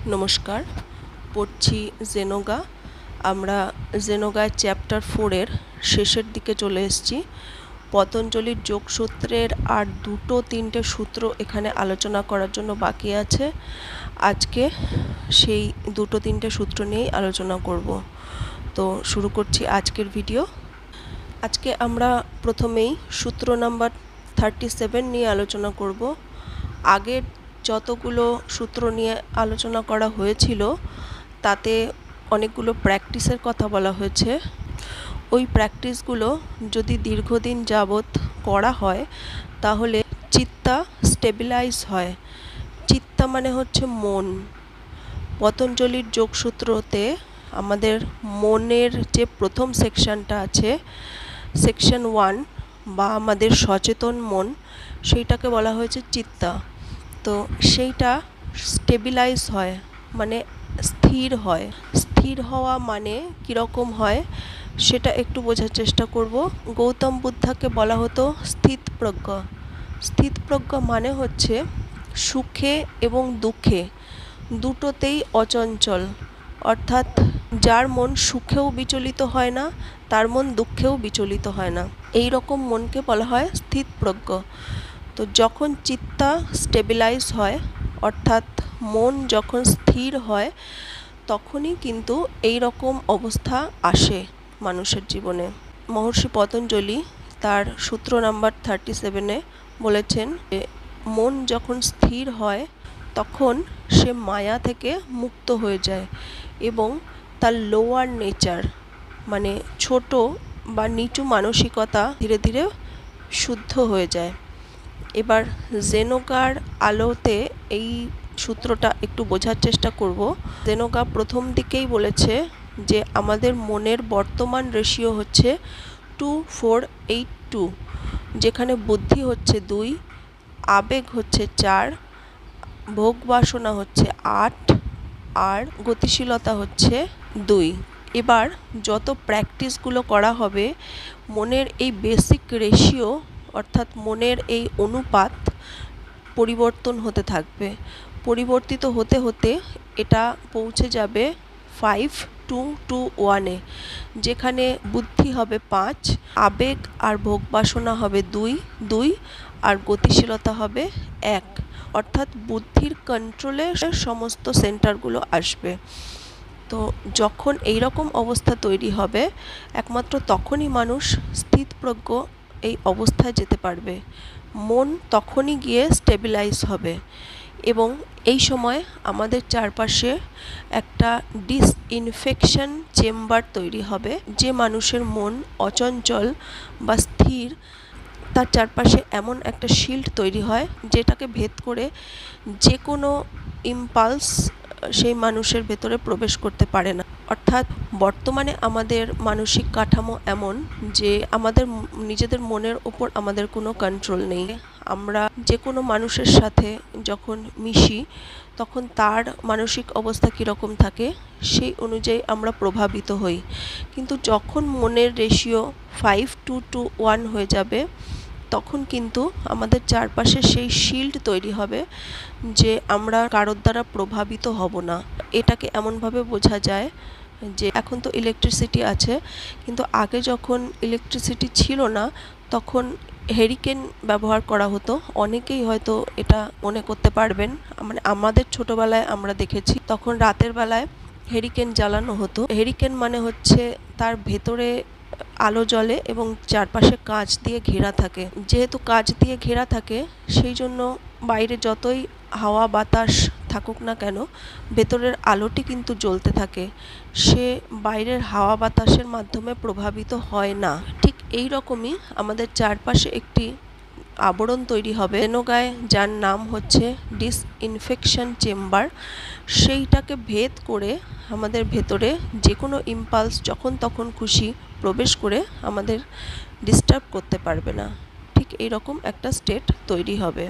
নমস্কার, পড়ছি জেনোগা। আমরা জেনোগায় চ্যাপ্টার 4-এর শেষের দিকে চলে এসেছি। পতঞ্জলির যোগসূত্রের আর 2-3টে সূত্র এখানে আলোচনা করার জন্য বাকি আছে। আজকে সেই 2-3টে সূত্র নিয়েই আলোচনা করব। তো শুরু করছি আজকের ভিডিও। আজকে আমরা প্রথমেই সূত্র নাম্বার 37 নিয়ে আলোচনা করব। আগের যতগুলো সূত্র নিয়ে আলোচনা করা হয়েছিল তাতে অনেকগুলো প্র্যাকটিসের কথা বলা হয়েছে। ওই প্র্যাকটিসগুলো যদি দীর্ঘদিন যাবৎ করা হয় তাহলে চিত্তা স্টেবিলাইজ হয়। চিত্তা মানে হচ্ছে মন। পতঞ্জলির যোগসূত্রতে আমাদের মনের যে প্রথম সেকশনটা আছে, সেকশন 1 বা আমাদের সচেতন মন, সেইটাকে বলা হয়েছে চিত্তা। তো সেইটা স্টেবিলাইজ হয় মানে স্থির হয়। স্থির হওয়া মানে কীরকম হয় সেটা একটু বোঝার চেষ্টা করব। গৌতম বুদ্ধাকে বলা হতো স্থিতপ্রজ্ঞ। স্থিতপ্রজ্ঞ মানে হচ্ছে সুখে এবং দুঃখে দুটোতেই অচঞ্চল, অর্থাৎ যার মন সুখেও বিচলিত হয় না, তার মন দুঃখেও বিচলিত হয় না, এই রকম মনকে বলা হয় স্থিতপ্রজ্ঞ। তো যখন চিত্তা স্টেবিলাইজ হয়, অর্থাৎ মন যখন স্থির হয়, তখনই কিন্তু এই রকম অবস্থা আসে মানুষের জীবনে। মহর্ষি পতঞ্জলি তার সূত্র নাম্বার 37-এ বলেছেন যে মন যখন স্থির হয় তখন সে মায়া থেকে মুক্ত হয়ে যায় এবং তার লোয়ার নেচার মানে ছোট বা নিচু মানসিকতা ধীরে ধীরে শুদ্ধ হয়ে যায়। এবার জেনোগার আলোতে এই সূত্রটা একটু বোঝার চেষ্টা করব। জেনোগা প্রথম দিকেই বলেছে যে আমাদের মনের বর্তমান রেশিও হচ্ছে 2-4-8-2, যেখানে বুদ্ধি হচ্ছে 2, আবেগ হচ্ছে 4, ভোগ বাসনা হচ্ছে 8 আর গতিশীলতা হচ্ছে 2। এবার যত প্র্যাকটিসগুলো করা হবে মনের এই বেসিক রেশিও অর্থাৎ মনের এই অনুপাত পরিবর্তন হতে থাকবে। পরিবর্তিত হতে হতে এটা পৌঁছে যাবে 5-2-1-এ, যেখানে বুদ্ধি হবে 5, আবেগ আর ভোগ বাসনা হবে 2 আর গতিশীলতা হবে 1, অর্থাৎ বুদ্ধির কন্ট্রোলে সমস্ত সেন্টারগুলো আসবে। তো যখন এই রকম অবস্থা তৈরি হবে একমাত্র তখনই মানুষ স্থিতপ্রজ্ঞ এই অবস্থায় যেতে পারবে। মন তখনই গিয়ে স্টেবিলাইজ হবে এবং এই সময় আমাদের চারপাশে একটা ডিসইনফেকশন চেম্বার তৈরি হবে। যে মানুষের মন অচঞ্চল বা স্থির, তার চারপাশে এমন একটা শিল্ড তৈরি হয় যেটাকে ভেদ করে যে কোনো ইম্পালস সেই মানুষের ভেতরে প্রবেশ করতে পারে না। অর্থাৎ বর্তমানে আমাদের মানসিক কাঠামো এমন যে আমাদের নিজেদের মনের ওপর আমাদের কোনো কন্ট্রোল নেই। আমরা যে কোনো মানুষের সাথে যখন মিশি তখন তার মানসিক অবস্থা কীরকম থাকে সেই অনুযায়ী আমরা প্রভাবিত হই। কিন্তু যখন মনের রেশিও 5-2-1 হয়ে যাবে তখন কিন্তু আমাদের চারপাশে সেই শিল্ড তৈরি হবে যে আমরা কারোর দ্বারা প্রভাবিত হব না। এটাকে এমনভাবে বোঝা যায় যে এখন তো ইলেকট্রিসিটি আছে, কিন্তু আগে যখন ইলেকট্রিসিটি ছিল না তখন হেরিকেন ব্যবহার করা হতো। অনেকেই হয়তো এটা মনে করতে পারবেন, মানে আমাদের ছোটোবেলায় আমরা দেখেছি তখন রাতের বেলায় হেরিকেন জ্বালানো হতো। হেরিকেন মানে হচ্ছে তার ভেতরে আলো জ্বলে এবং চারপাশে কাঁচ দিয়ে ঘেরা থাকে। যেহেতু কাঁচ দিয়ে ঘেরা থাকে সেই জন্য বাইরে যতই হাওয়া বাতাস থাকুক না কেন ভেতরের আলোটি কিন্তু জ্বলতে থাকে, সে বাইরের হাওয়া বাতাসের মাধ্যমে প্রভাবিত হয় না। ঠিক এই রকমই আমাদের চারপাশে একটি আবরণ তৈরি হবে জেনোগায়, যার নাম হচ্ছে ডিসইনফেকশন চেম্বার। সেইটাকে ভেদ করে আমাদের ভেতরে যে কোনো ইম্পালস যখন তখন খুশি প্রবেশ করে আমাদের ডিস্টার্ব করতে পারবে না। ঠিক এইরকম একটা স্টেট তৈরি হবে।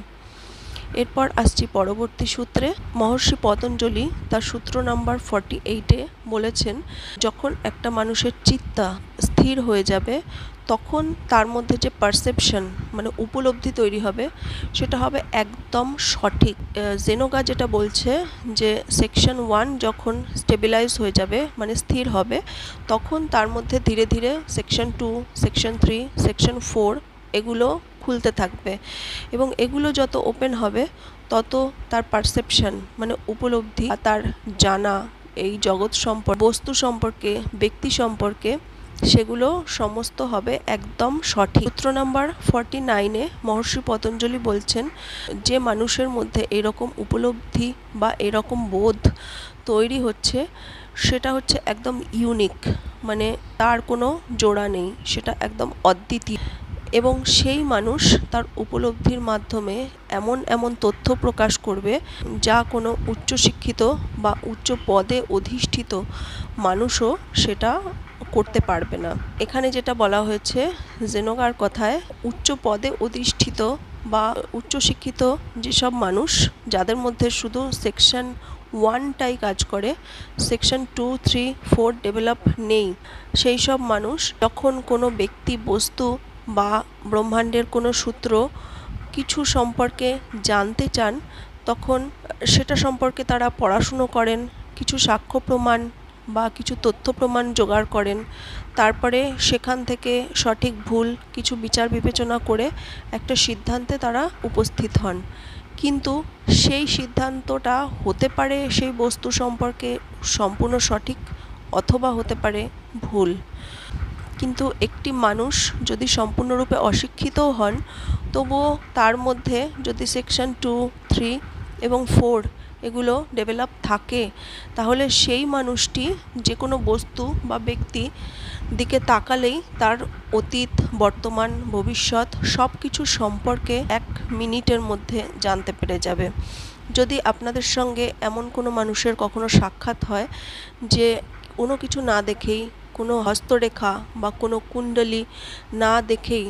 এরপর আসছি পরবর্তী সূত্রে। মহর্ষি পতঞ্জলি তার সূত্র নাম্বার 48-এ বলেছেন যখন একটা মানুষের চিত্তা স্থির হয়ে যাবে তখন তার মধ্যে যে পারসেপশন মানে উপলব্ধি তৈরি হবে সেটা হবে একদম সঠিক। জেনোগা যেটা বলছে যে সেকশন 1 যখন স্টেবিলাইজ হয়ে যাবে মানে স্থির হবে তখন তার মধ্যে ধীরে ধীরে সেকশন 2, সেকশন 3, সেকশন 4 এগুলো খুলতে থাকবে এবং এগুলো যত ওপেন হবে তত তার পারসেপশন মানে উপলব্ধি, তার জানা এই জগৎ সম্পর্কে, বস্তু সম্পর্কে, ব্যক্তি সম্পর্কে সেগুলো সমস্ত হবে একদম সঠিক। সূত্র নাম্বার 49-এ মহর্ষি পতঞ্জলি বলছেন যে মানুষের মধ্যে এরকম উপলব্ধি বা এরকম বোধ তৈরি হচ্ছে সেটা হচ্ছে একদম ইউনিক, মানে তার কোনো জোড়া নেই, সেটা একদম অদ্বিতীয় এবং সেই মানুষ তার উপলব্ধির মাধ্যমে এমন এমন তথ্য প্রকাশ করবে যা কোনো উচ্চশিক্ষিত বা উচ্চ পদে অধিষ্ঠিত মানুষও সেটা করতে পারবে না। এখানে যেটা বলা হয়েছে জেনোগার কথায় উচ্চ পদে অধিষ্ঠিত বা উচ্চশিক্ষিত যেসব মানুষ যাদের মধ্যে শুধু সেকশন 1টাই কাজ করে, সেকশন 2, 3, 4 ডেভেলপ নেই, সেই সব মানুষ যখন কোনো ব্যক্তি, বস্তু বা ব্রহ্মাণ্ডের কোনো সূত্র কিছু সম্পর্কে জানতে চান তখন সেটা সম্পর্কে তারা পড়াশুনো করেন, কিছু সাক্ষ্য প্রমাণ বা কিছু তথ্য প্রমাণ জোগাড় করেন, তারপরে সেখান থেকে সঠিক ভুল কিছু বিচার বিবেচনা করে একটা সিদ্ধান্তে তারা উপস্থিত হন। কিন্তু সেই সিদ্ধান্তটা হতে পারে সেই বস্তু সম্পর্কে সম্পূর্ণ সঠিক অথবা হতে পারে ভুল। কিন্তু একটি মানুষ যদি সম্পূর্ণরূপে অশিক্ষিতও হন তবুও তার মধ্যে যদি সেকশন 2, 3 এবং 4 এগুলো ডেভেলপ থাকে তাহলে সেই মানুষটি যে কোনো বস্তু বা ব্যক্তি দিকে তাকালেই তার অতীত, বর্তমান, ভবিষ্যৎ সব কিছু সম্পর্কে 1 মিনিটের মধ্যে জানতে পেরে যাবে। যদি আপনাদের সঙ্গে এমন কোনো মানুষের কখনো সাক্ষাৎ হয় যে কোনো কিছু না দেখেই, কোনো হস্তরেখা বা কোনো কুণ্ডলী না দেখেই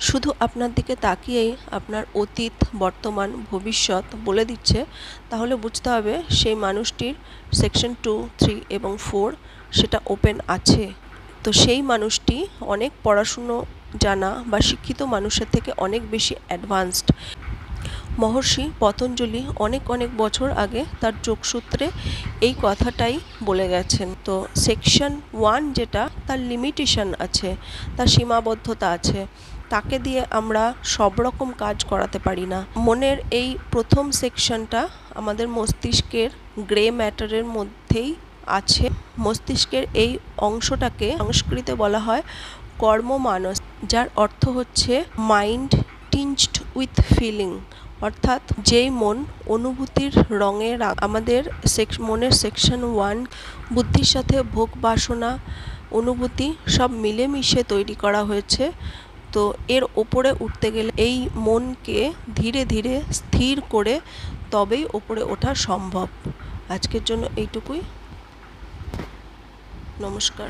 শুধু আপনার দিকে তাকিয়েই আপনার অতীত, বর্তমান, ভবিষ্যৎ বলে দিচ্ছে তাহলে বুঝতে হবে সেই মানুষটির সেকশন 2, 3 এবং 4 সেটা ওপেন আছে। তো সেই মানুষটি অনেক পড়াশুনো জানা বা শিক্ষিত মানুষের থেকে অনেক বেশি অ্যাডভান্সড। মহর্ষি পতঞ্জলি অনেক অনেক বছর আগে তার যোগসূত্রে এই কথাটাই বলে গেছেন। তো সেকশন 1 যেটা তার লিমিটেশন আছে, তার সীমাবদ্ধতা আছে, তাকে দিয়ে আমরা সব রকম কাজ করাতে পারি না। মনের এই প্রথম সেকশনটা আমাদের মস্তিষ্কের গ্রে ম্যাটারের মধ্যেই আছে। মস্তিষ্কের এই অংশটাকে সংস্কৃতে বলা হয় কর্মমানস, যার অর্থ হচ্ছে মাইন্ড টিঞ্জড উইথ ফিলিং, অর্থাৎ যেই মন অনুভূতির রঙে আমাদের মনের সেকশন 1 বুদ্ধির সাথে ভোগ বাসনা অনুভূতি সব মিলেমিশে তৈরি করা হয়েছে। তো এর ওপরে উঠতে গেলে এই মনকে ধীরে ধীরে স্থির করে তবেই ওপরে ওঠা সম্ভব। আজকের জন্য এইটুকুই। নমস্কার।